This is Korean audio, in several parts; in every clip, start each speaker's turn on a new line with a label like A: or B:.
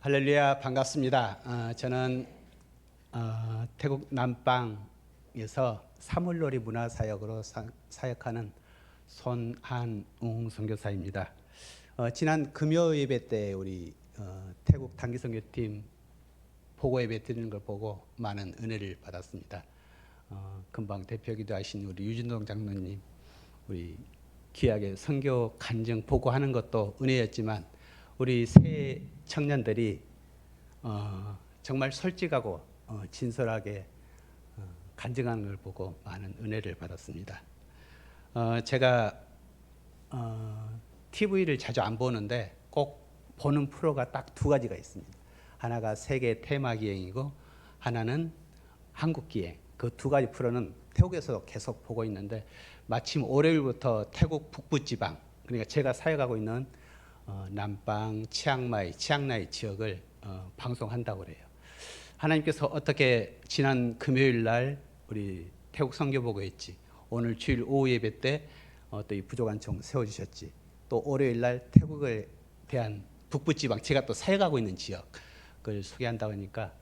A: 할렐루야, 반갑습니다. 저는 태국 남방에서 사물놀이 문화사역으로 사역하는 손한웅 선교사입니다. 지난 금요 예배 때 우리 태국 단기선교팀 보고 예배 드리는 걸 보고 많은 은혜를 받았습니다. 금방 대표기도 하신 우리 유진동 장로님, 우리 귀하게 선교 간증 보고하는 것도 은혜였지만 우리 새 청년들이 정말 솔직하고 진솔하게 간증하는 걸 보고 많은 은혜를 받았습니다. 제가 TV를 자주 안 보는데 꼭 보는 프로가 딱 두 가지가 있습니다. 하나가 세계 테마 기행이고 하나는 한국 기행. 그 두 가지 프로는 태국에서 계속 보고 있는데 마침 월요일부터 태국 북부지방, 그러니까 제가 사역하고 있는 남방, 치앙마이 지역을 방송한다고 그래요. 하나님께서 어떻게 지난 금요일 날 우리 태국 선교보고했지, 오늘 주일 오후 예배 때 또 이 부족한 종 세워주셨지, 또 월요일 날 태국에 대한 북부지방, 제가 또 사역하고 있는 지역을 소개한다고 하니까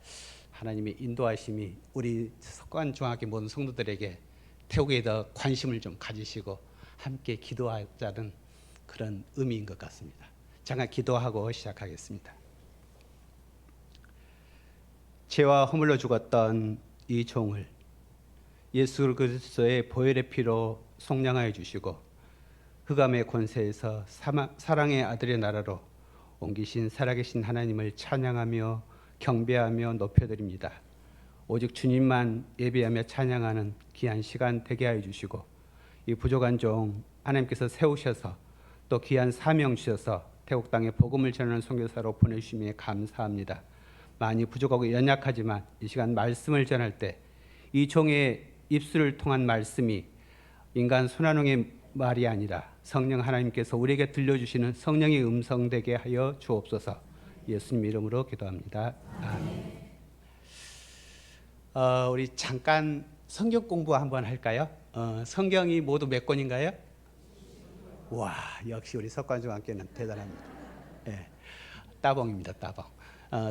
A: 하나님의 인도하심이 우리 석관중학교 모든 성도들에게 태국에 더 관심을 좀 가지시고 함께 기도하자는 그런 의미인 것 같습니다. 잠깐 기도하고 시작하겠습니다. 죄와 허물로 죽었던 이 종을 예수 그리스도의 보혈의 피로 속량하여 주시고 흑암의 권세에서 사랑의 아들의 나라로 옮기신 살아계신 하나님을 찬양하며 경배하며 높여드립니다. 오직 주님만 예배하며 찬양하는 귀한 시간 되게 하여 주시고 이 부족한 종 하나님께서 세우셔서 또 귀한 사명 주셔서 태국 땅에 복음을 전하는 선교사로 보내주심에 감사합니다. 많이 부족하고 연약하지만 이 시간 말씀을 전할 때 이 종의 입술을 통한 말씀이 인간 손아농의 말이 아니라 성령 하나님께서 우리에게 들려주시는 성령의 음성 되게 하여 주옵소서. 예수님 이름으로 기도합니다. 아멘. 우리 잠깐 성경 공부 한번 할까요? 성경이 모두 몇 권인가요? 와, 역시 우리 석관중학교는 대단합니다. 네, 따봉입니다, 따봉.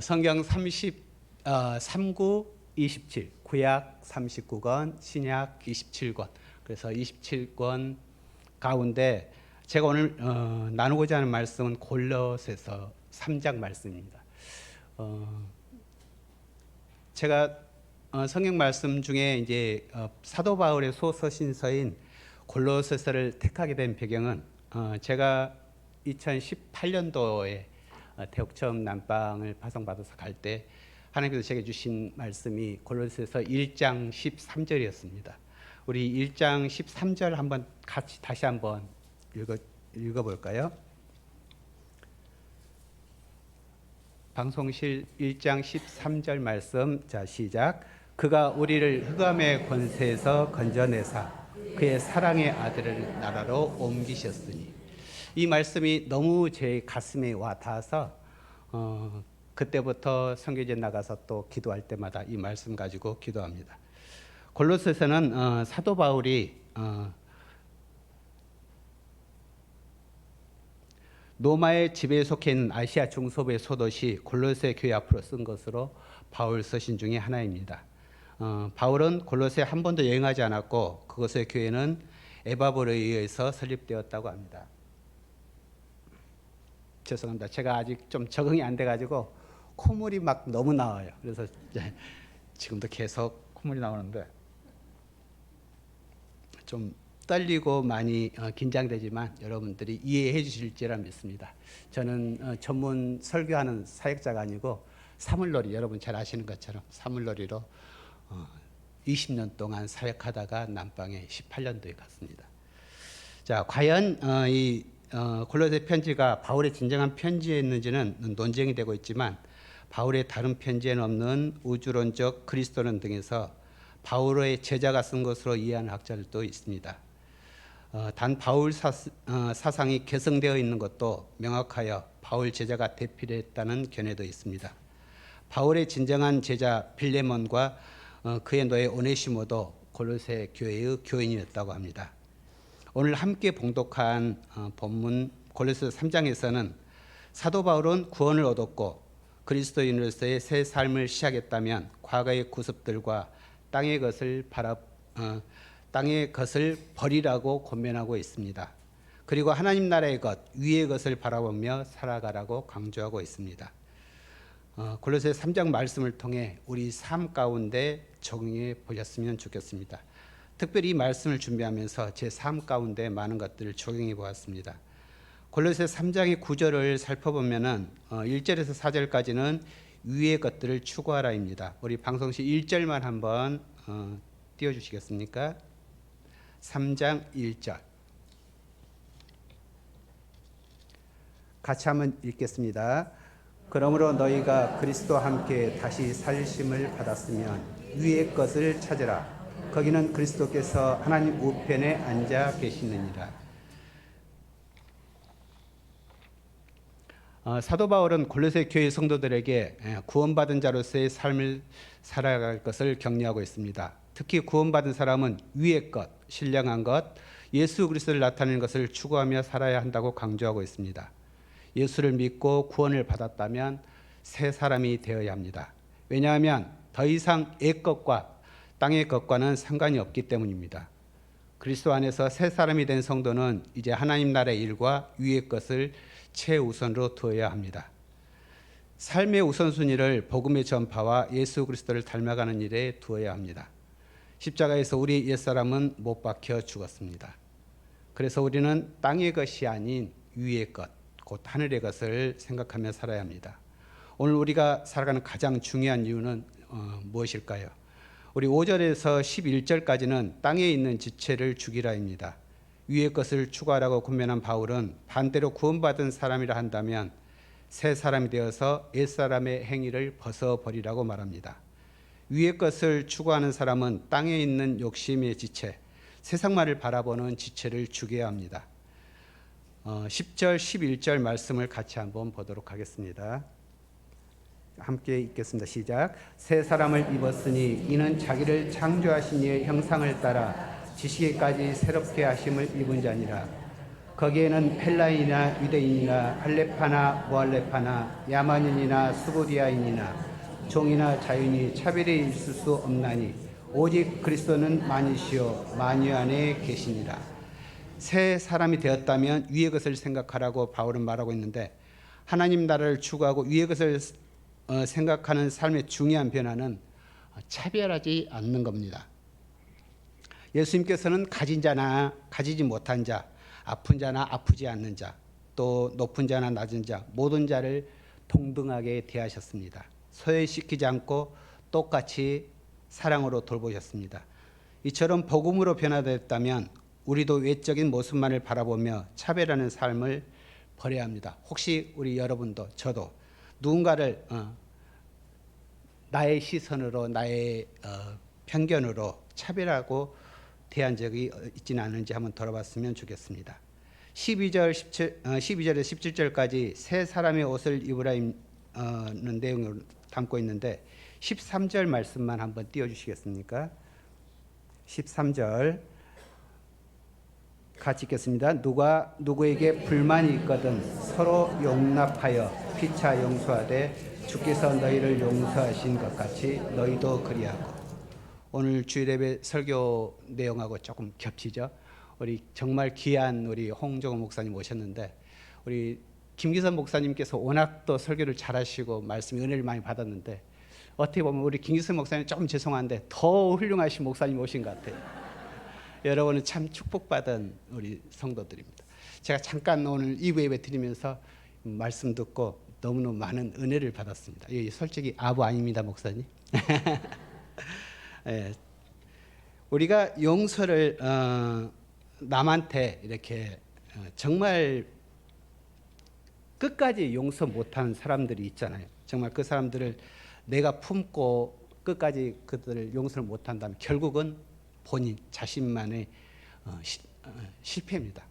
A: 성경 39, 27, 구약 39권, 신약 27권. 그래서 27권 가운데 제가 오늘 나누고자 하는 말씀은 골로새서 3장 말씀입니다. 제가 성경 말씀 중에 이제 사도 바울의 소서신서인 골로새서를 택하게 된 배경은 제가 2018년도에 태국 처음 남방을 파송받아서 갈 때 하나님께서 제게 주신 말씀이 골로새서 1장 13절이었습니다. 우리 1장 13절 한번 같이 다시 한번 읽어볼까요? 방송실 1장 13절 말씀, 자 시작. 그가 우리를 흑암의 권세에서 건져내사 그의 사랑의 아들을 나라로 옮기셨으니. 이 말씀이 너무 제 가슴에 와 닿아서 그때부터 선교제 나가서 또 기도할 때마다 이 말씀 가지고 기도합니다. 골로새서는 사도 바울이 로마의 지배에 속해 있는 아시아 중서부의 소도시 골로새 교회 앞으로 쓴 것으로 바울 서신 중에 하나입니다. 바울은 골로새 한 번도 여행하지 않았고 그곳의 교회는 에바브로에 의해서 설립되었다고 합니다. 죄송합니다. 제가 아직 좀 적응이 안 돼가지고 콧물이 막 너무 나와요. 그래서 지금도 계속 콧물이 나오는데 좀 떨리고 많이 긴장되지만 여러분들이 이해해 주실지라 믿습니다. 저는 전문 설교하는 사역자가 아니고 사물놀이, 여러분 잘 아시는 것처럼 사물놀이로 20년 동안 사역하다가 남방에 18년도에 갔습니다. 자, 과연 이 골로새 편지가 바울의 진정한 편지였는지는 논쟁이 되고 있지만 바울의 다른 편지에는 없는 우주론적 그리스도론 등에서 바울의 제자가 쓴 것으로 이해하는 학자들도 있습니다. 단 바울 사상이 개성되어 있는 것도 명확하여 바울 제자가 대필했다는 견해도 있습니다. 바울의 진정한 제자 빌레몬과 그의 노예 오네시모도 골로새 교회의 교인이었다고 합니다. 오늘 함께 봉독한 본문 골로새 3장에서는 사도 바울은 구원을 얻었고 그리스도인으로서의 새 삶을 시작했다면 과거의 구습들과 땅의 것을 땅의 것을 버리라고 권면하고 있습니다. 그리고 하나님 나라의 것, 위의 것을 바라보며 살아가라고 강조하고 있습니다. 골로새 3장 말씀을 통해 우리 삶 가운데 적용해 보셨으면 좋겠습니다. 특별히 이 말씀을 준비하면서 제 삶 가운데 많은 것들을 적용해 보았습니다. 골로새 3장의 9절을 살펴보면은 1절에서 4절까지는 위의 것들을 추구하라입니다. 우리 방송시 1절만 한번 띄워주시겠습니까? 3장 1절 같이 한번 읽겠습니다. 그러므로 너희가 그리스도와 함께 다시 살리심을 받았으면 위의 것을 찾으라. 거기는 그리스도께서 하나님 우편에 앉아 계시느니라. 사도 바울은 골로새 교회 성도들에게 구원받은 자로서의 삶을 살아갈 것을 격려하고 있습니다. 특히 구원받은 사람은 위의 것, 신령한 것, 예수 그리스도를 나타내는 것을 추구하며 살아야 한다고 강조하고 있습니다. 예수를 믿고 구원을 받았다면 새 사람이 되어야 합니다. 왜냐하면 더 이상 옛 것과 땅의 것과는 상관이 없기 때문입니다. 그리스도 안에서 새 사람이 된 성도는 이제 하나님 나라의 일과 위의 것을 최우선으로 두어야 합니다. 삶의 우선순위를 복음의 전파와 예수 그리스도를 닮아가는 일에 두어야 합니다. 십자가에서 우리 옛사람은 못 박혀 죽었습니다. 그래서 우리는 땅의 것이 아닌 위의 것, 곧 하늘의 것을 생각하며 살아야 합니다. 오늘 우리가 살아가는 가장 중요한 이유는 무엇일까요? 우리 5절에서 11절까지는 땅에 있는 지체를 죽이라입니다. 위의 것을 추구하라고 권면한 바울은 반대로 구원받은 사람이라 한다면 새 사람이 되어서 옛사람의 행위를 벗어버리라고 말합니다. 위의 것을 추구하는 사람은 땅에 있는 욕심의 지체, 세상만을 바라보는 지체를 죽여야 합니다. 10절, 11절 말씀을 같이 한번 보도록 하겠습니다. 함께 읽겠습니다. 시작. 새 사람을 입었으니 이는 자기를 창조하신 이의 형상을 따라 지시기까지 새롭게 하심을 입은 자니라. 거기에는 헬라인이나 유대인이나 할레파나 무할레파나 야만인이나 수고디아인이나 종이나 자유인이 차별이 있을 수 없나니 오직 그리스도는 만이시요 만유 안에 계시니라. 새 사람이 되었다면 위의 것을 생각하라고 바울은 말하고 있는데, 하나님 나라를 추구하고 위의 것을 생각하는 삶의 중요한 변화는 차별하지 않는 겁니다. 예수님께서는 가진 자나 가지지 못한 자, 아픈 자나 아프지 않는 자, 또 높은 자나 낮은 자, 모든 자를 동등하게 대하셨습니다. 소외시키지 않고 똑같이 사랑으로 돌보셨습니다. 이처럼 복음으로 변화됐다면 우리도 외적인 모습만을 바라보며 차별하는 삶을 버려야 합니다. 혹시 우리 여러분도 저도 누군가를 나의 시선으로, 나의 편견으로 차별하고 대한 적이 있지는 않은지 한번 돌아봤으면 좋겠습니다. 12절에서 17절까지 새 사람의 옷을 입으라는 내용을 담고 있는데 13절 말씀만 한번 띄워주시겠습니까? 13절 같이 읽겠습니다. 누가 누구에게 불만이 있거든 서로 용납하여 피차 용서하되 주께서 너희를 용서하신 것 같이 너희도 그리하고. 오늘 주일예배 설교 내용하고 조금 겹치죠. 우리 정말 귀한 우리 홍정호 목사님 오셨는데, 우리 김기선 목사님께서 워낙 또 설교를 잘하시고 말씀 은혜를 많이 받았는데, 어떻게 보면 우리 김기선 목사님 조금 죄송한데 더 훌륭하신 목사님 오신 것 같아요. 여러분은 참 축복받은 우리 성도들입니다. 제가 잠깐 오늘 2부 예배 드리면서 말씀 듣고 너무너무 많은 은혜를 받았습니다. 솔직히 아부 아닙니다, 목사님. 예, 우리가 용서를 남한테 이렇게 정말 끝까지 용서 못하는 사람들이 있잖아요. 정말 그 사람들을 내가 품고 끝까지 그들을 용서를 못한다면 결국은 본인 자신만의 실패입니다.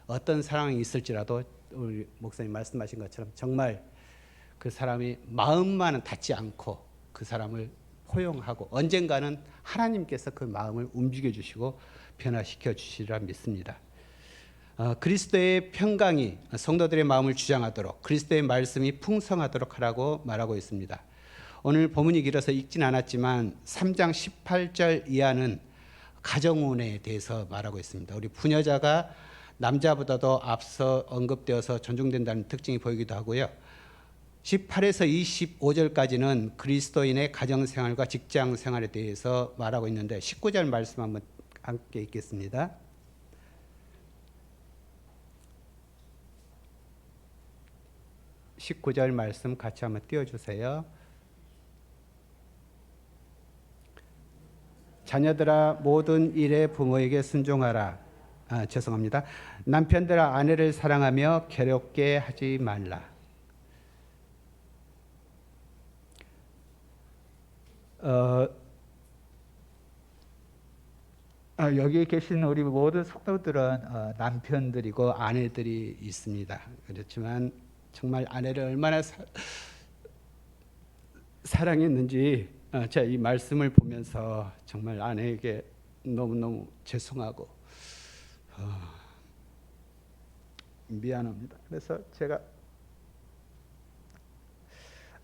A: 어떤 상황이 있을지라도 우리 목사님 말씀하신 것처럼 정말 그 사람이 마음만은 닿지 않고 그 사람을 포용하고 언젠가는 하나님께서 그 마음을 움직여 주시고 변화시켜 주시리라 믿습니다. 그리스도의 평강이 성도들의 마음을 주장하도록 그리스도의 말씀이 풍성하도록 하라고 말하고 있습니다. 오늘 본문이 길어서 읽진 않았지만 3장 18절 이하는 가정운에 대해서 말하고 있습니다. 우리 부녀자가 남자보다도 앞서 언급되어서 존중된다는 특징이 보이기도 하고요. 18에서 25절까지는 그리스도인의 가정생활과 직장생활에 대해서 말하고 있는데 19절 말씀 한번 함께 읽겠습니다. (19절) 말씀 같이 한번 띄워주세요. 자녀들아 모든 일에 부모에게 순종하라. 죄송합니다. 남편들아 아내를 사랑하며 괴롭게 하지 말라. 여기 계신 우리 모든 성도들은 남편들이고 아내들이 있습니다. 그렇지만 정말 아내를 얼마나 사랑했는지 제가 이 말씀을 보면서 정말 아내에게 너무너무 죄송하고 미안합니다. 그래서 제가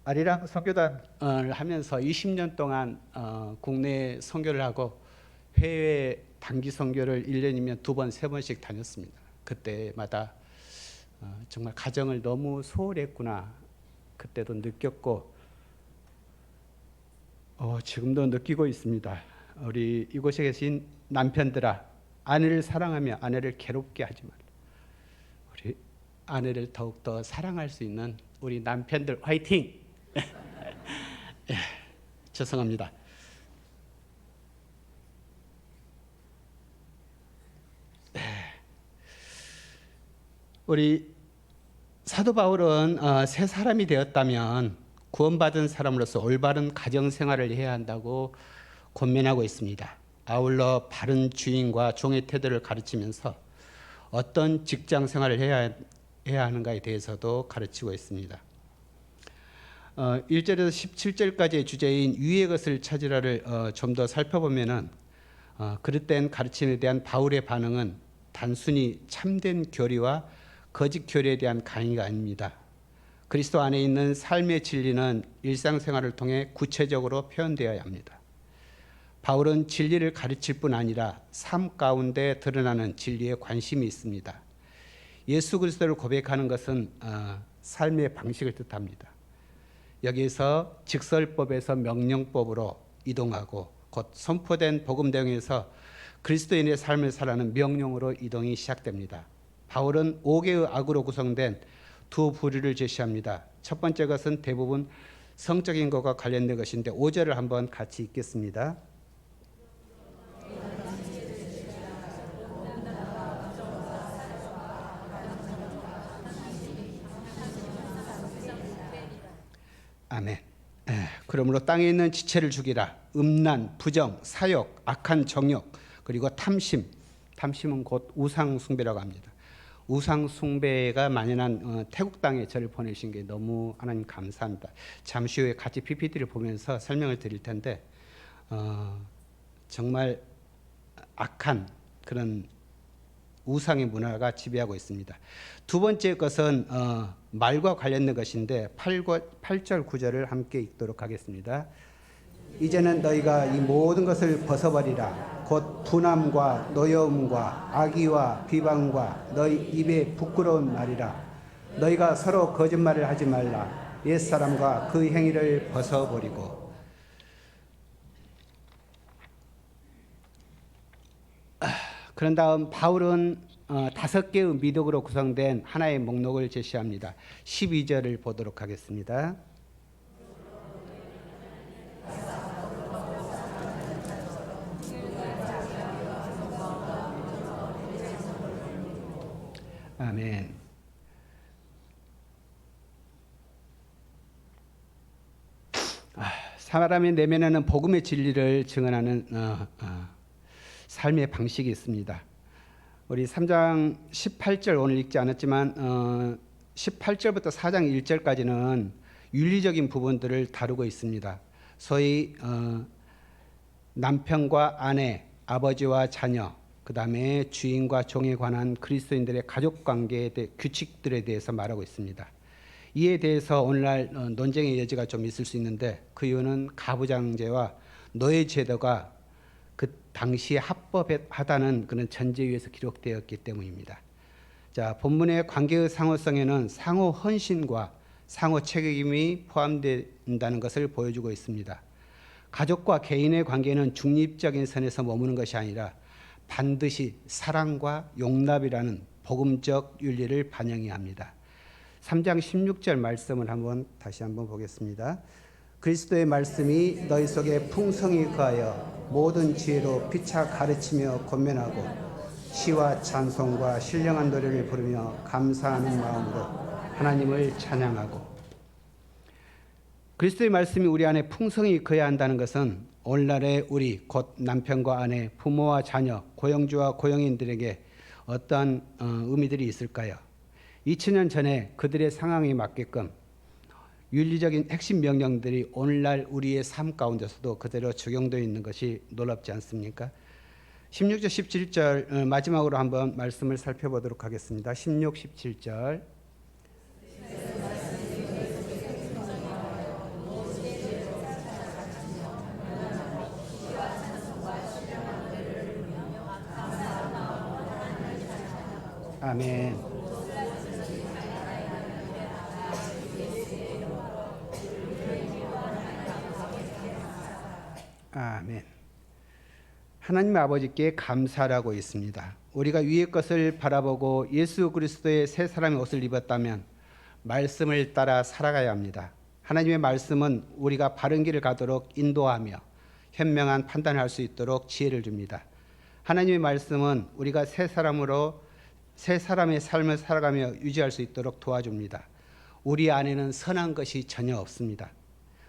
A: 아리랑 선교단을 하면서 20년 동안 국내 선교를 하고 해외 단기 선교를 1년이면 2번, 3번씩 다녔습니다. 그때마다 정말 가정을 너무 소홀히 했구나 그때도 느꼈고 지금도 느끼고 있습니다. 우리 이곳에 계신 남편들아 아내를 사랑하며 아내를 괴롭게 하지 말라. 우리 아내를 더욱더 사랑할 수 있는 우리 남편들 화이팅! 죄송합니다. 우리 사도 바울은 새 사람이 되었다면 구원받은 사람으로서 올바른 가정생활을 해야 한다고 권면하고 있습니다. 아울러 바른 주인과 종의 태도를 가르치면서 어떤 직장생활을 해야 하는가에 대해서도 가르치고 있습니다. 1절에서 17절까지의 주제인 위의 것을 찾으라를 좀 더 살펴보면은 그릇된 가르침에 대한 바울의 반응은 단순히 참된 교리와 거짓 교리에 대한 강의가 아닙니다. 그리스도 안에 있는 삶의 진리는 일상생활을 통해 구체적으로 표현되어야 합니다. 바울은 진리를 가르칠 뿐 아니라 삶 가운데 드러나는 진리에 관심이 있습니다. 예수 그리스도를 고백하는 것은 삶의 방식을 뜻합니다. 여기에서 직설법에서 명령법으로 이동하고 곧 선포된 복음 대응에서 그리스도인의 삶을 살아가는 명령으로 이동이 시작됩니다. 바울은 5개의 악으로 구성된 두 부류를 제시합니다. 첫 번째 것은 대부분 성적인 것과 관련된 것인데 5절을 한번 같이 읽겠습니다. 아멘. 그러므로 땅에 있는 지체를 죽이라. 음란, 부정, 사욕, 악한 정욕, 그리고 탐심은 곧 우상 숭배라고 합니다. 우상 숭배가 만연한 태국 땅에 저를 보내신 게 너무 하나님 감사합니다. 잠시 후에 같이 PPT를 보면서 설명을 드릴 텐데 정말 악한 그런 우상의 문화가 지배하고 있습니다. 두 번째 것은 말과 관련된 것인데 8절 9절을 함께 읽도록 하겠습니다. 이제는 너희가 이 모든 것을 벗어버리라. 곧 분함과 노여움과 악의와 비방과 너희 입에 부끄러운 말이라. 너희가 서로 거짓말을 하지 말라. 옛사람과 그 행위를 벗어버리고. 그런 다음 바울은 5개의 미덕으로 구성된 하나의 목록을 제시합니다. 12절을 보도록 하겠습니다. 아멘. 사람의 내면에는 복음의 진리를 증언하는 삶의 방식이 있습니다. 우리 3장 18절 오늘 읽지 않았지만 18절부터 4장 1절까지는 윤리적인 부분들을 다루고 있습니다. 소위 남편과 아내, 아버지와 자녀, 그 다음에 주인과 종에 관한 그리스도인들의 가족 관계에 대해 규칙들에 대해서 말하고 있습니다. 이에 대해서 오늘날 논쟁의 여지가 좀 있을 수 있는데 그 이유는 가부장제와 노예 제도가 그 당시에 합법하다는 그런 전제 위에서 기록되었기 때문입니다. 자, 본문의 관계의 상호성에는 상호 헌신과 상호 책임이 포함된다는 것을 보여주고 있습니다. 가족과 개인의 관계는 중립적인 선에서 머무는 것이 아니라 반드시 사랑과 용납이라는 복음적 윤리를 반영해야 합니다. 3장 16절 말씀을 다시 한번 보겠습니다. 그리스도의 말씀이 너희 속에 풍성히 거하여 모든 지혜로 피차 가르치며 권면하고 시와 찬송과 신령한 노래를 부르며 감사하는 마음으로 하나님을 찬양하고. 그리스도의 말씀이 우리 안에 풍성히 거해야 한다는 것은 오늘날의 우리 곧 남편과 아내, 부모와 자녀, 고용주와 고용인들에게 어떠한 의미들이 있을까요? 2000년 전에 그들의 상황에 맞게끔 윤리적인 핵심 명령들이 오늘날 우리의 삶 가운데서도 그대로 적용되어 있는 것이 놀랍지 않습니까? 16절 17절 마지막으로 한번 말씀을 살펴보도록 하겠습니다. 16, 17절. 아멘. 아멘. 하나님 아버지께 감사하고 있습니다. 우리가 위의 것을 바라보고 예수 그리스도의 새 사람의 옷을 입었다면 말씀을 따라 살아가야 합니다. 하나님의 말씀은 우리가 바른 길을 가도록 인도하며 현명한 판단을 할 수 있도록 지혜를 줍니다. 하나님의 말씀은 우리가 새 사람의 삶을 살아가며 유지할 수 있도록 도와줍니다. 우리 안에는 선한 것이 전혀 없습니다.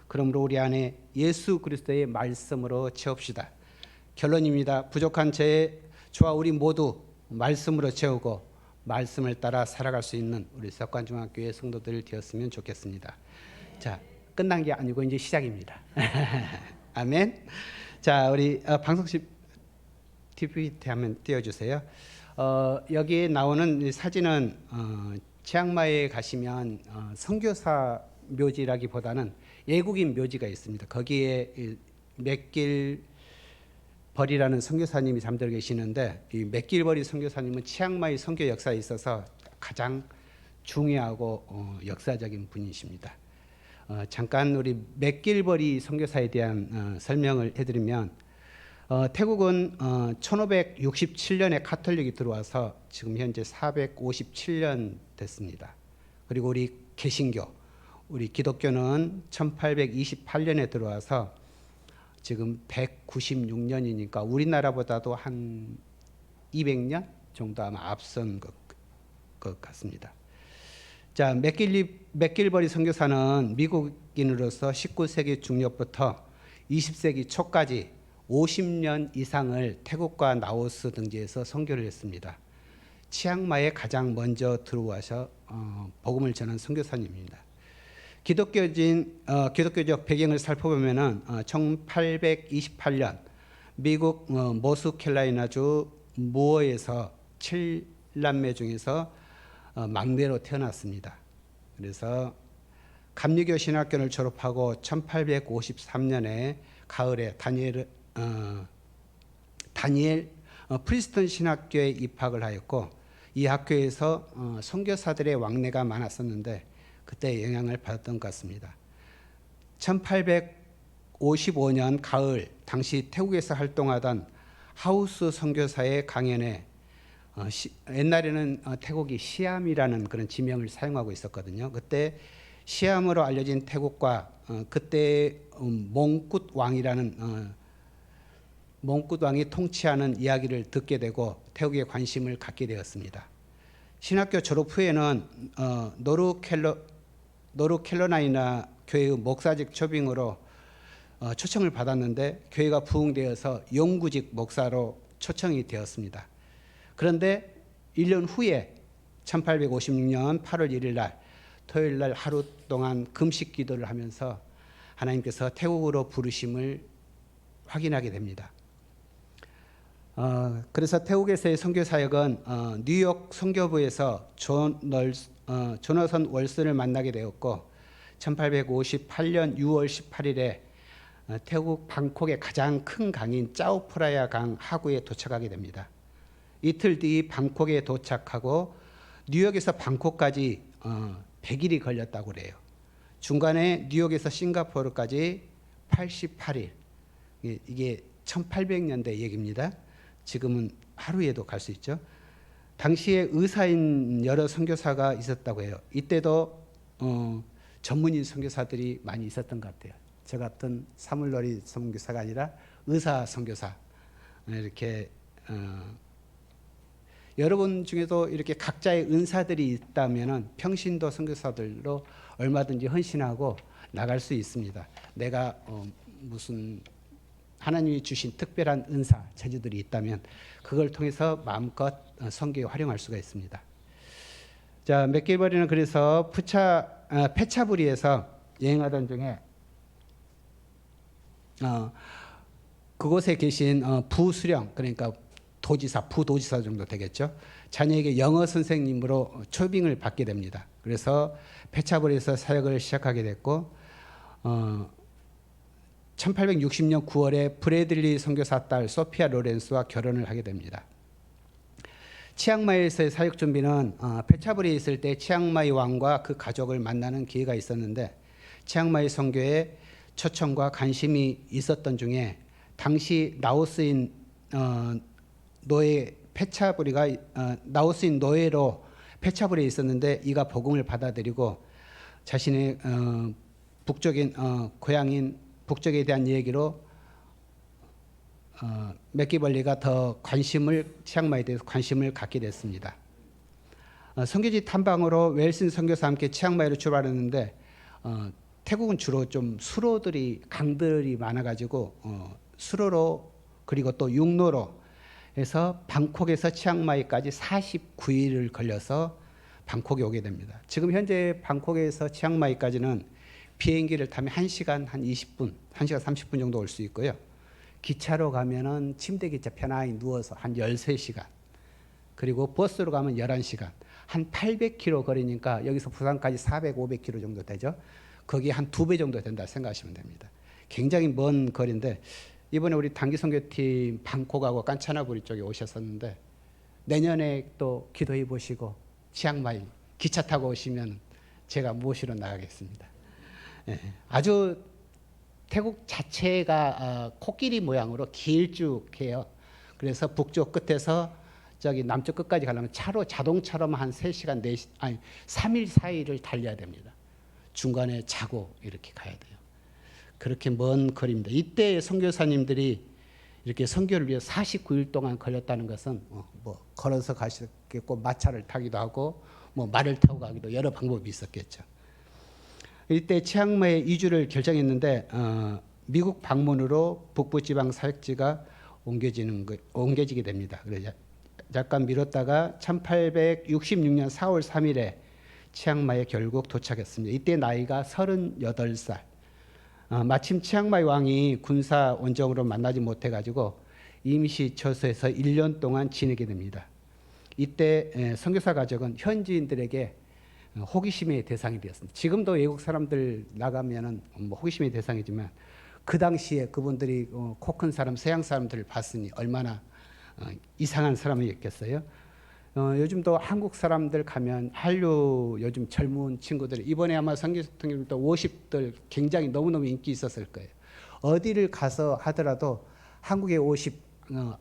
A: 그러므로 우리 안에 예수 그리스도의 말씀으로 채웁시다. 결론입니다. 부족한 저와 우리 모두 말씀으로 채우고 말씀을 따라 살아갈 수 있는 우리 석관중학교의 성도들 되었으면 좋겠습니다. 자, 끝난 게 아니고 이제 시작입니다. 아멘. 자, 우리 방송실 TVT 한번 띄워주세요. 여기에 나오는 사진은 치앙마이에 가시면 선교사 묘지라기보다는 외국인 묘지가 있습니다. 거기에 맥길버리라는 선교사님이 잠들어 계시는데 이 맥길버리 선교사님은 치앙마이 선교 역사에 있어서 가장 중요하고 역사적인 분이십니다. 잠깐 우리 맥길버리 선교사에 대한 설명을 해드리면 태국은 1567년에 카톨릭이 들어와서 지금 현재 457년 됐습니다. 그리고 우리 개신교, 우리 기독교는 1828년에 들어와서 지금 196년이니까 우리나라보다도 한 200년 정도 아마 앞선 것 같습니다. 자, 맥길버리 선교사는 미국인으로서 19세기 중엽부터 20세기 초까지 50년 이상을 태국과 라오스 등지에서 선교를 했습니다. 치앙마이에 가장 먼저 들어와서 복음을 전한 선교사님입니다. 기독교적 배경을 살펴보면은 1828년 미국 노스캐롤라이나주 무어에서 7남매 중에서 막내로 태어났습니다. 그래서 감리교 신학교를 졸업하고 1853년에 가을에 다니엘 프리스턴 신학교에 입학을 하였고 이 학교에서 선교사들의 왕래가 많았었는데 그때 영향을 받았던 것 같습니다. 1855년 가을 당시 태국에서 활동하던 하우스 선교사의 강연에 옛날에는 태국이 시암이라는 그런 지명을 사용하고 있었거든요. 그때 시암으로 알려진 태국과 그때 몽굿 왕이 통치하는 이야기를 듣게 되고 태국에 관심을 갖게 되었습니다. 신학교 졸업 후에는 노르캐롤라이나 교회의 목사직 초빙으로 초청을 받았는데 교회가 부흥되어서 영구직 목사로 초청이 되었습니다. 그런데 1년 후에 1856년 8월 1일 날 토요일 날 하루 동안 금식 기도를 하면서 하나님께서 태국으로 부르심을 확인하게 됩니다. 그래서 태국에서의 선교 사역은 뉴욕 선교부에서 조너선 월슨을 만나게 되었고 1858년 6월 18일에 태국 방콕의 가장 큰 강인 짜오프라야 강 하구에 도착하게 됩니다. 이틀 뒤 방콕에 도착하고 뉴욕에서 방콕까지 100일이 걸렸다고 그래요. 중간에 뉴욕에서 싱가포르까지 88일. 이게 1800년대 얘기입니다. 지금은 하루에도 갈 수 있죠. 당시에 의사인 여러 선교사가 있었다고 해요. 이때도 전문인 선교사들이 많이 있었던 것 같아요. 저 같은 사물놀이 선교사가 아니라 의사 선교사. 이렇게 여러분 중에도 이렇게 각자의 은사들이 있다면은 평신도 선교사들로 얼마든지 헌신하고 나갈 수 있습니다. 내가 무슨 하나님이 주신 특별한 은사, 재주들이 있다면 그걸 통해서 마음껏 선교에 활용할 수가 있습니다. 자, 맥길버리는 그래서 페차부리에서 여행하던 중에 그곳에 계신 부수령, 그러니까 부도지사 정도 되겠죠. 자녀에게 영어 선생님으로 초빙을 받게 됩니다. 그래서 페차부리에서 사역을 시작하게 됐고 1860년 9월에 브래들리 선교사 딸 소피아 로렌스와 결혼을 하게 됩니다. 치앙마이에서의 사역 준비는 페차부리에 있을 때 치앙마이 왕과 그 가족을 만나는 기회가 있었는데 치앙마이 선교에 초청과 관심이 있었던 중에 당시 라오스인 노예 페차부리가 라오스인 노예로 페차부리에 있었는데 이가 복음을 받아들이고 자신의 북쪽인 고향인 북쪽에 대한 얘기로 맥기벌리가 더 치앙마이에 대해서 관심을 갖게 됐습니다. 선교지 탐방으로 웰슨 선교사와 함께 치앙마이로 출발했는데 태국은 주로 좀 강들이 많아가지고 수로로 그리고 또 육로로 해서 방콕에서 치앙마이까지 49일을 걸려서 방콕에 오게 됩니다. 지금 현재 방콕에서 치앙마이까지는 비행기를 타면 1시간 한 20분, 1시간 30분 정도 올 수 있고요. 기차로 가면은 침대 기차 편안히 누워서 한 13시간. 그리고 버스로 가면 11시간. 한 800km 거리니까 여기서 부산까지 400, 500km 정도 되죠. 거기 한 2배 정도 된다 생각하시면 됩니다. 굉장히 먼 거리인데 이번에 우리 단기 선교팀 방콕하고 깐차나부리 쪽에 오셨었는데 내년에 또 기도해 보시고 치앙마이 기차 타고 오시면 제가 모시러 나가겠습니다. 예, 아주 태국 자체가 코끼리 모양으로 길쭉해요. 그래서 북쪽 끝에서 저기 남쪽 끝까지 가려면 자동차로만 한 3시간, 3일, 4일을 달려야 됩니다. 중간에 자고 이렇게 가야 돼요. 그렇게 먼 거리입니다. 이때 선교사님들이 이렇게 선교를 위해 49일 동안 걸렸다는 것은 뭐 걸어서 가시겠고 마차를 타기도 하고 뭐 말을 타고 가기도 여러 방법이 있었겠죠. 이때 치앙마이에 이주를 결정했는데 미국 방문으로 북부지방 사역지가 옮겨지게 됩니다. 그래서 잠깐 미뤘다가 1866년 4월 3일에 치앙마이에 결국 도착했습니다. 이때 나이가 38살. 마침 치앙마이 왕이 군사 원정으로 만나지 못해가지고 임시 처소에서 1년 동안 지내게 됩니다. 이때 선교사 가족은 현지인들에게 호기심의 대상이 되었습니다. 지금도 외국 사람들 나가면은 뭐 호기심의 대상이지만 그 당시에 그분들이 코 큰 사람, 서양 사람들을 봤으니 얼마나 이상한 사람이었겠어요. 요즘도 한국 사람들 가면 한류 요즘 젊은 친구들이 이번에 아마 선교사님도 50들 굉장히 너무너무 인기 있었을 거예요. 어디를 가서 하더라도 한국의 50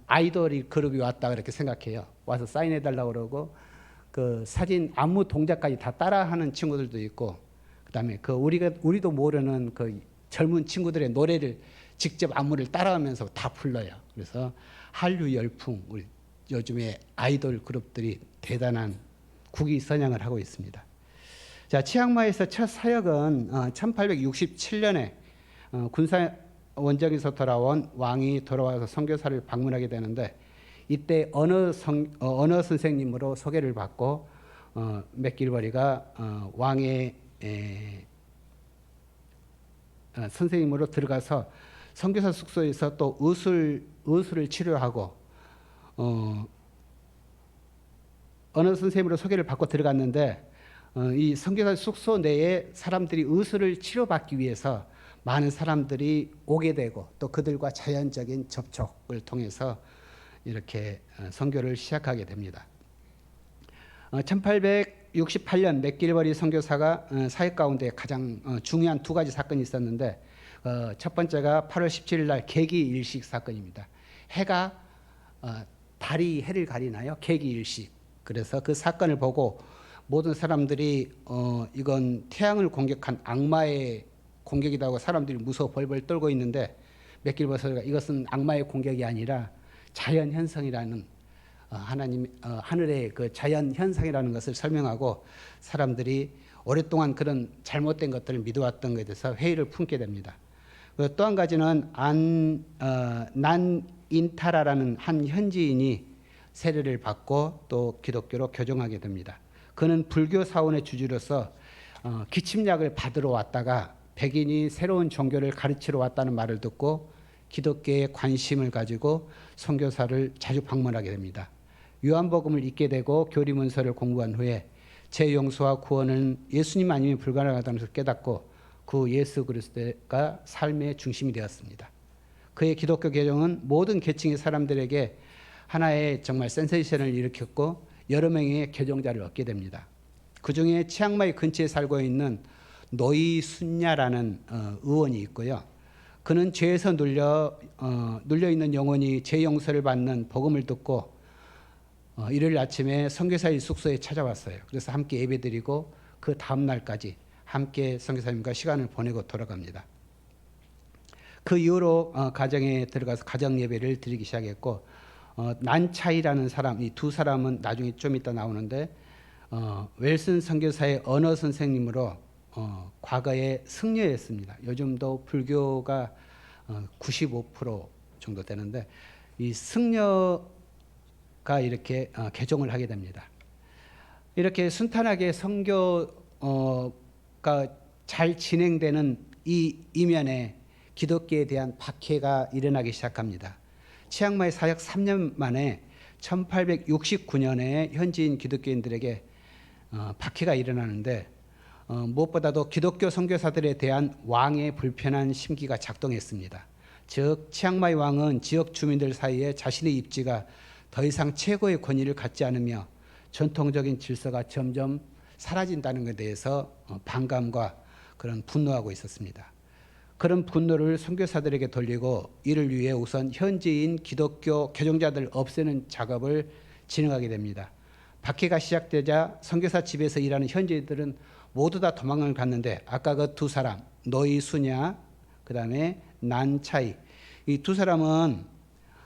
A: 아이돌이 그룹이 왔다 그렇게 생각해요. 와서 사인해달라고 그러고 그 사진 안무 동작까지 다 따라하는 친구들도 있고 그다음에 그 우리도 모르는 그 젊은 친구들의 노래를 직접 안무를 따라하면서 다 불러요. 그래서 한류 열풍 우리 요즘에 아이돌 그룹들이 대단한 국위선양을 하고 있습니다. 자, 치앙마이에서 첫 사역은 1867년에 군사 원정에서 돌아온 왕이 돌아와서 선교사를 방문하게 되는데 이때 언어 선생님으로 소개를 받고 맥길버리가 왕의 선생님으로 들어가서 선교사 숙소에서 또 의술을 치료하고 어느 선생님으로 소개를 받고 들어갔는데 이 선교사 숙소 내에 사람들이 의술을 치료받기 위해서 많은 사람들이 오게 되고 또 그들과 자연적인 접촉을 통해서 이렇게 선교를 시작하게 됩니다. 1868년 맥길버리 선교사가 사역 가운데 가장 중요한 두 가지 사건이 있었는데 첫 번째가 8월 17일 날 개기일식 사건입니다. 해가 달이 해를 가리나요? 개기일식. 그래서 그 사건을 보고 모든 사람들이 이건 태양을 공격한 악마의 공격이라고 사람들이 무서워 벌벌 떨고 있는데 맥길버리 선교사가 이것은 악마의 공격이 아니라 자연 현상이라는 하나님 하늘의 그 자연 현상이라는 것을 설명하고 사람들이 오랫동안 그런 잘못된 것들을 믿어왔던 것에 대해서 회의를 품게 됩니다. 또 한 가지는 난인타라라는 한 현지인이 세례를 받고 또 기독교로 교정하게 됩니다. 그는 불교 사원의 주주로서 기침약을 받으러 왔다가 백인이 새로운 종교를 가르치러 왔다는 말을 듣고 기독교에 관심을 가지고 선교사를 자주 방문하게 됩니다. 요한복음을 읽게 되고 교리문서를 공부한 후에 제 용서와 구원은 예수님 아니면 불가능하다는 것을 깨닫고 그 예수 그리스도가 삶의 중심이 되었습니다. 그의 기독교 개종은 모든 계층의 사람들에게 하나의 정말 센세이션을 일으켰고 여러 명의 개종자를 얻게 됩니다. 그 중에 치앙마이 근처에 살고 있는 노이 순야라는 의원이 있고요. 그는 죄에서 눌려 있는 영혼이 죄 용서를 받는 복음을 듣고 일요일 아침에 선교사의 숙소에 찾아왔어요. 그래서 함께 예배드리고 그 다음 날까지 함께 선교사님과 시간을 보내고 돌아갑니다. 그 이후로 가정에 들어가서 가정 예배를 드리기 시작했고 난차이라는 사람, 이 두 사람은 나중에 좀 이따 나오는데 웰슨 선교사의 언어 선생님으로 과거에 승려였습니다. 요즘도 불교가 95% 정도 되는데 이 승려가 이렇게 개종을 하게 됩니다. 이렇게 순탄하게 선교가 잘 진행되는 이 이면에 기독교에 대한 박해가 일어나기 시작합니다. 치앙마이 사역 3년 만에 1869년에 현지인 기독교인들에게 박해가 일어나는데 무엇보다도 기독교 선교사들에 대한 왕의 불편한 심기가 작동했습니다. 즉 치앙마이 왕은 지역 주민들 사이에 자신의 입지가 더 이상 최고의 권위를 갖지 않으며 전통적인 질서가 점점 사라진다는 것에 대해서 반감과 그런 분노하고 있었습니다. 그런 분노를 선교사들에게 돌리고 이를 위해 우선 현지인 기독교 개종자들 없애는 작업을 진행하게 됩니다. 박해가 시작되자 선교사 집에서 일하는 현지인들은 모두 다 도망을 갔는데 아까 그 두 사람 노이 수냐 그다음에 난차이 이 두 사람은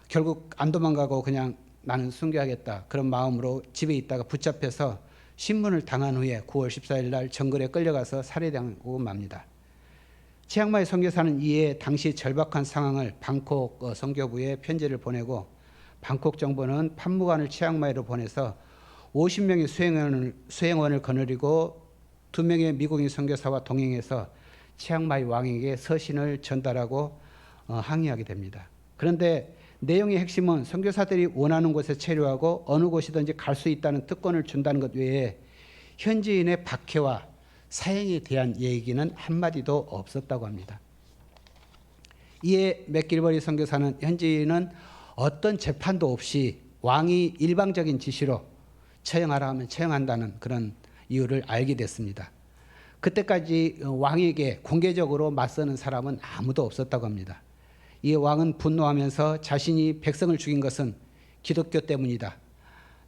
A: 결국 안 도망가고 그냥 나는 순교하겠다 그런 마음으로 집에 있다가 붙잡혀서 신문을 당한 후에 9월 14일 날 정글에 끌려가서 살해당하고 맙니다. 치앙마이 선교사는 이에 당시 절박한 상황을 방콕 선교부에 편지를 보내고 방콕 정부는 판무관을 치앙마이로 보내서 50명의 수행원을 거느리고 2명의 미국인 선교사와 동행해서 치앙마이 왕에게 서신을 전달하고 항의하게 됩니다. 그런데 내용의 핵심은 선교사들이 원하는 곳에 체류하고 어느 곳이든지 갈 수 있다는 특권을 준다는 것 외에 현지인의 박해와 사형에 대한 얘기는 한마디도 없었다고 합니다. 이에 맥길버리 선교사는 현지인은 어떤 재판도 없이 왕이 일방적인 지시로 처형하라 하면 처형한다는 그런 이유를 알게 됐습니다. 그때까지 왕에게 공개적으로 맞서는 사람은 아무도 없었다고 합니다. 이에 왕은 분노하면서 자신이 백성을 죽인 것은 기독교 때문이다.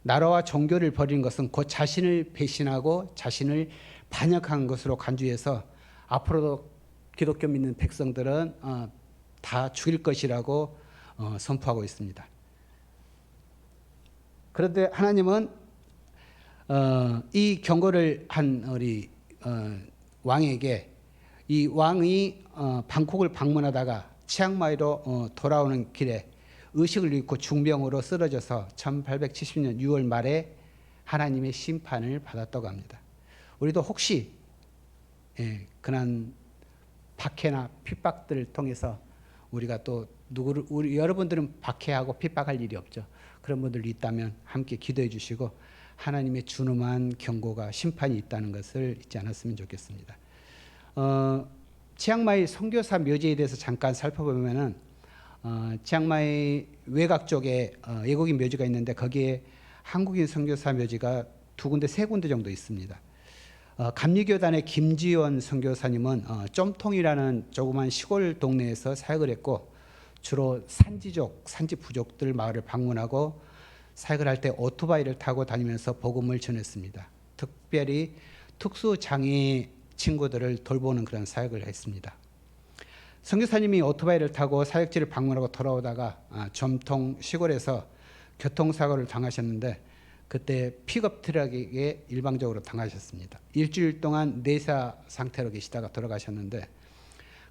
A: 나라와 종교를 버린 것은 곧 자신을 배신하고 자신을 반역한 것으로 간주해서 앞으로도 기독교 믿는 백성들은 다 죽일 것이라고 선포하고 있습니다. 그런데 하나님은 이 경고를 한 우리 왕에게 이 왕이 방콕을 방문하다가 치앙마이로 돌아오는 길에 의식을 잃고 중병으로 쓰러져서 1870년 6월 말에 하나님의 심판을 받았다고 합니다. 우리도 혹시 그런 박해나 핍박들을 통해서 우리가 또 누구를 우리 여러분들은 박해하고 핍박할 일이 없죠. 그런 분들이 있다면 함께 기도해 주시고 하나님의 준엄한 경고가 심판이 있다는 것을 잊지 않았으면 좋겠습니다. 치앙마이 선교사 묘지에 대해서 잠깐 살펴보면은 치앙마이 외곽 쪽에 외국인 묘지가 있는데 거기에 한국인 선교사 묘지가 두 군데, 세 군데 정도 있습니다. 감리교단의 김지원 선교사님은 쫌통이라는 조그만 시골 동네에서 사역을 했고 주로 산지족, 산지 부족들 마을을 방문하고 사역을 할 때 오토바이를 타고 다니면서 복음을 전했습니다. 특별히 특수장애 친구들을 돌보는 그런 사역을 했습니다. 선교사님이 오토바이를 타고 사역지를 방문하고 돌아오다가 점통 시골에서 교통사고를 당하셨는데 그때 픽업 트럭에게 일방적으로 당하셨습니다. 일주일 동안 내사 상태로 계시다가 돌아가셨는데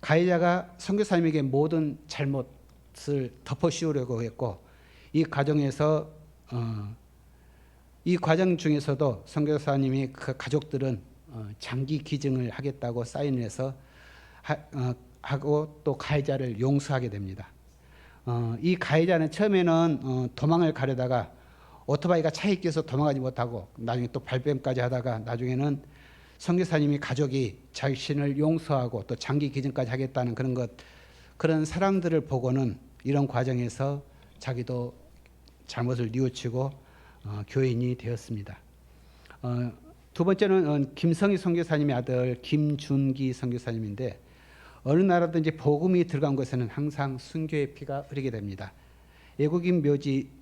A: 가해자가 선교사님에게 모든 잘못을 덮어 씌우려고 했고 이 과정 중에서도 선교사님이 그 가족들은 장기 기증을 하겠다고 사인을 해서 하고 또 가해자를 용서하게 됩니다. 이 가해자는 처음에는 도망을 가려다가 오토바이가 차에 끼어서 도망가지 못하고 나중에 또 발뺌까지 하다가 나중에는 선교사님이 가족이 자신을 용서하고 또 장기 기증까지 하겠다는 그런 사랑들을 보고는 이런 과정에서 자기도 잘못을 뉘우치고 교인이 되었습니다. 두 번째는 김성희 선교사님의 아들 김준기 선교사님인데 어느 나라든지 복음이 들어간 곳에는 항상 순교의 피가 흐르게 됩니다. 외국인 묘지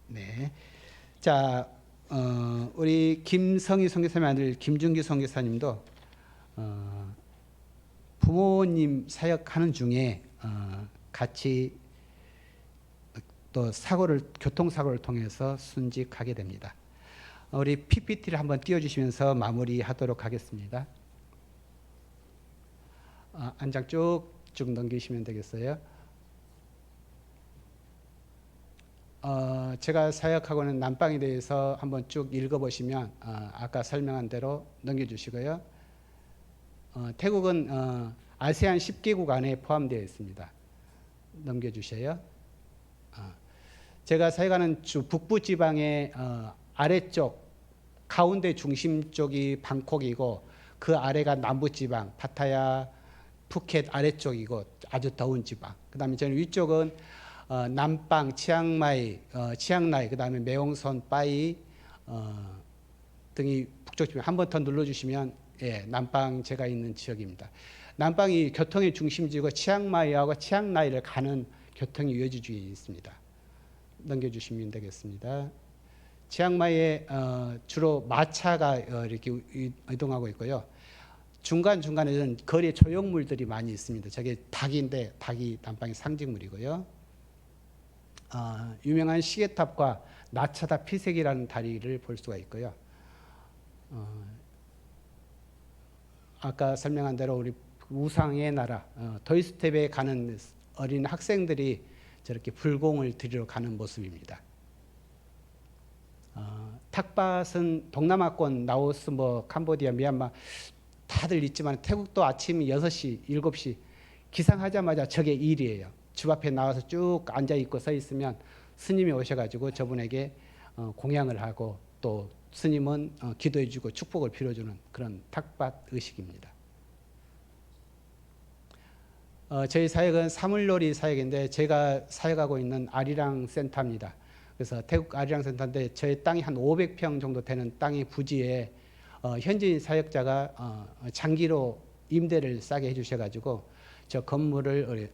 A: 네. 자, 우리 김성희 선교사님 아들 김준기 선교사님도 부모님 사역하는 중에 같이 또 교통사고를 통해서 순직하게 됩니다. 우리 PPT를 한번 띄워주시면서 마무리하도록 하겠습니다. 한 장 쭉쭉 넘기시면 되겠어요. 제가 사역하고 있는 남방에 대해서 한번 쭉 읽어보시면 아까 설명한 대로 넘겨주시고요. 태국은 아세안 10개국 안에 포함되어 있습니다. 넘겨주세요. 제가 사역하는 북부 지방의 아래쪽 가운데 중심 쪽이 방콕이고 그 아래가 남부 지방 파타야, 푸켓 아래쪽이고 아주 더운 지방. 그다음에 저는 위쪽은 남방, 치앙마이, 그다음에 매홍선, 빠이 등이 북쪽 지방. 한 번 더 눌러주시면 남방 제가 있는 지역입니다. 남방이 교통의 중심지고 치앙마이하고 치앙라이를 가는 교통이 유해지주에 있습니다. 넘겨주시면 되겠습니다. 치앙마이에 주로 마차가 이렇게 이동하고 있고요. 중간중간에는 거리에 조형물들이 많이 있습니다. 저게 닭인데 닭이 남방의 상징물이고요. 유명한 시계탑과 나차다 피색이라는 다리를 볼 수가 있고요. 아까 설명한 대로 우리 우상의 나라 도이스텝에 가는 어린 학생들이 저렇게 불공을 드리러 가는 모습입니다. 탁밭은 동남아권 라오스, 캄보디아, 미얀마 다들 있지만 태국도 아침 6시, 7시 기상하자마자 저게 일이에요. 집 앞에 나와서 쭉 앉아 있고 서 있으면 스님이 오셔가지고 저분에게 공양을 하고 또 스님은 기도해주고 축복을 빌어주는 그런 탁밭 의식입니다. 저희 사역은 사물놀이 사역인데 제가 사역하고 있는 아리랑 센터입니다. 그래서 태국 아리랑 센터인데 저희 땅이 한 500평 정도 되는 땅의 부지에 현지인 사역자가 장기로 임대를 싸게 해주셔가지고 저 건물을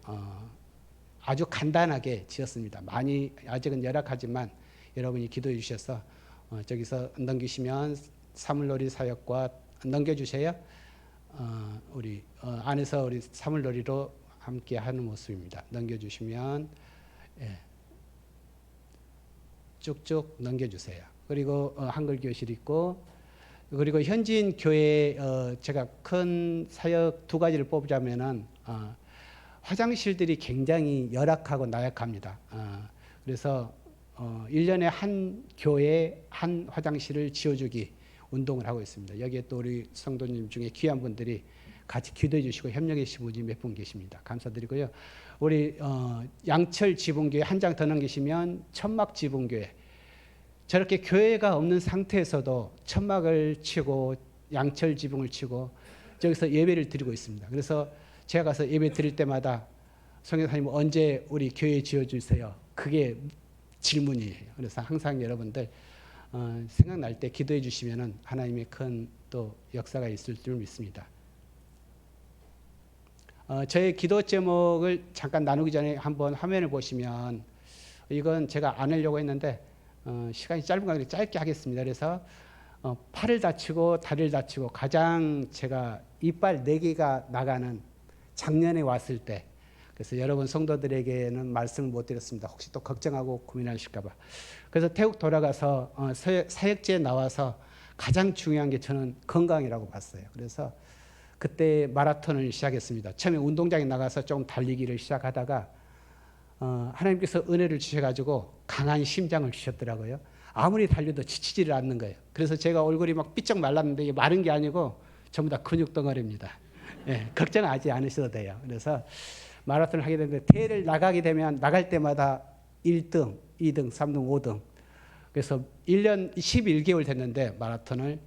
A: 아주 간단하게 지었습니다. 많이 아직은 열악하지만 여러분이 기도해 주셔서 저기서 넘기시면 사물놀이 사역과 넘겨주세요. 우리 안에서 우리 사물놀이로 함께 하는 모습입니다. 넘겨주시면 쭉쭉 넘겨주세요. 그리고 한글 교실 있고 그리고 현지인 교회 제가 큰 사역 두 가지를 뽑자면은 화장실들이 굉장히 열악하고 나약합니다. 그래서 1년에 한 교회에 한 화장실을 지어주기 운동을 하고 있습니다. 여기에 또 우리 성도님 중에 귀한 분들이 같이 기도해 주시고 협력해 주신 분이 몇 분 계십니다. 감사드리고요. 우리 양철 지붕교회 한 장 더 넘기시면 천막 지붕교회, 저렇게 교회가 없는 상태에서도 천막을 치고 양철 지붕을 치고 저기서 예배를 드리고 있습니다. 그래서 제가 가서 예배 드릴 때마다 성교사님 언제 우리 교회 지어주세요? 그게 질문이에요. 그래서 항상 여러분들 생각날 때 기도해 주시면 하나님의 큰 또 역사가 있을 줄 믿습니다. 저의 기도 제목을 잠깐 나누기 전에 한번 화면을 보시면, 이건 제가 안 하려고 했는데 시간이 짧은 관계로 짧게 하겠습니다. 그래서 팔을 다치고 다리를 다치고 가장 제가 이빨 4개가 나가는 작년에 왔을 때, 그래서 여러분 성도들에게는 말씀을 못 드렸습니다. 혹시 또 걱정하고 고민하실까 봐. 그래서 태국 돌아가서 사역지에 나와서 가장 중요한 게 저는 건강이라고 봤어요. 그래서 그때 마라톤을 시작했습니다. 처음에 운동장에 나가서 조금 달리기를 시작하다가 하나님께서 은혜를 주셔가지고 강한 심장을 주셨더라고요. 아무리 달려도 지치지를 않는 거예요. 그래서 제가 얼굴이 막 삐쩍 말랐는데 이게 마른 게 아니고 전부 다 근육 덩어리입니다. 예, 걱정하지 않으셔도 돼요. 그래서 마라톤을 하게 되는데, 대회를 나가게 되면 나갈 때마다 1등, 2등, 3등, 5등. 그래서 1년 11개월 됐는데 마라톤을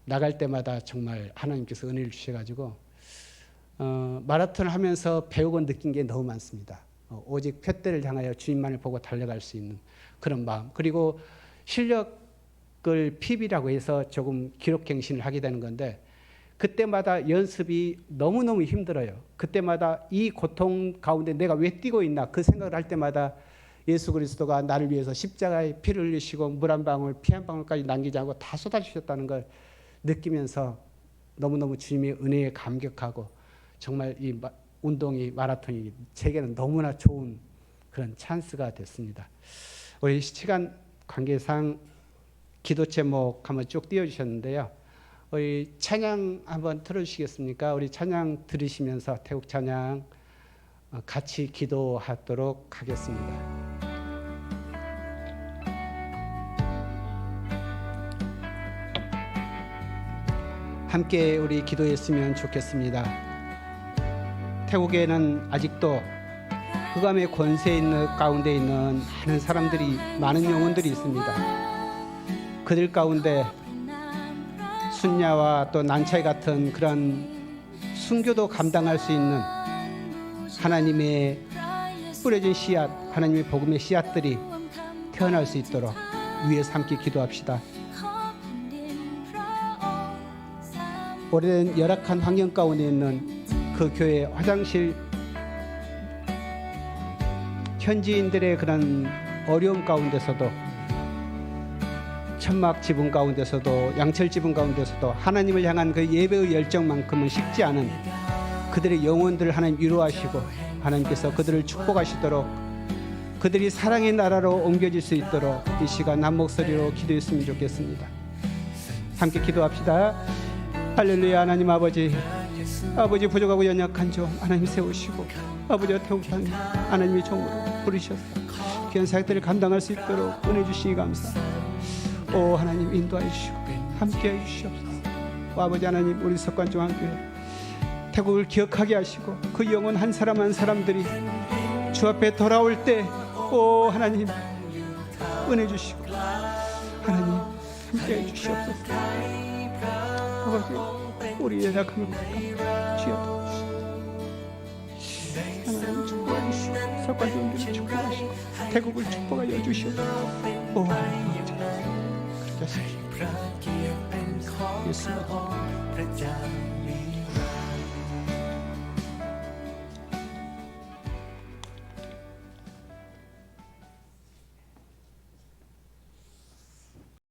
A: 나갈 때마다 정말 하나님께서 은혜를 주셔가지고 마라톤을 하면서 배우고 느낀 게 너무 많습니다. 오직 표대를 향하여 주님만을 보고 달려갈 수 있는 그런 마음, 그리고 실력을 PB라고 해서 조금 기록갱신을 하게 되는 건데, 그때마다 연습이 너무너무 힘들어요. 그때마다 이 고통 가운데 내가 왜 뛰고 있나, 그 생각을 할 때마다 예수 그리스도가 나를 위해서 십자가에 피를 흘리시고 물 한 방울 피 한 방울까지 남기지 않고 다 쏟아주셨다는 걸 느끼면서 너무너무 주님의 은혜에 감격하고, 정말 이 운동이, 마라톤이 제게는 너무나 좋은 그런 찬스가 됐습니다. 우리 시간 관계상 기도 제목 한번 쭉 띄워주셨는데요. 우리 찬양 한번 틀어주시겠습니까? 우리 찬양 들으시면서 태국 찬양 같이 기도하도록 하겠습니다. 함께 우리 기도했으면 좋겠습니다. 태국에는 아직도 흑암의 권세 있는 가운데 있는 많은 사람들이, 많은 영혼들이 있습니다. 그들 가운데 순야와 또 난차이 같은 그런 순교도 감당할 수 있는 하나님의 뿌려진 씨앗, 하나님의 복음의 씨앗들이 태어날 수 있도록 위에서 함께 기도합시다. 오래된 열악한 환경 가운데 있는 그 교회 화장실, 현지인들의 그런 어려움 가운데서도, 천막 지붕 가운데서도, 양철 지붕 가운데서도 하나님을 향한 그 예배의 열정만큼은 식지 않은 그들의 영혼들을 하나님 위로하시고, 하나님께서 그들을 축복하시도록, 그들이 사랑의 나라로 옮겨질 수 있도록 이 시간 한 목소리로 기도했으면 좋겠습니다. 함께 기도합시다. 할렐루야. 하나님 아버지, 아버지 부족하고 연약한 종 하나님 세우시고, 아버지와 태우신 하나님의 종으로 부르셔서 귀한 사역들을 감당할 수 있도록 은혜 주시니 감사합니다. 오 하나님 인도하여 주시고 함께해 주시옵소서. 아버지 하나님, 우리 석관중앙교회 태국을 기억하게 하시고 그 영혼 한 사람 한 사람들이 주 앞에 돌아올 때, 오 하나님 은혜 주시고 하나님 함께해 주시옵소서. 아버지, 우리 연약함을 주여 하나님 축복해 주시고, 석관중교회를 축복하시고 태국을 축복하여 주시옵소서. 오 하나님 그렇게 하시옵소서. 예수님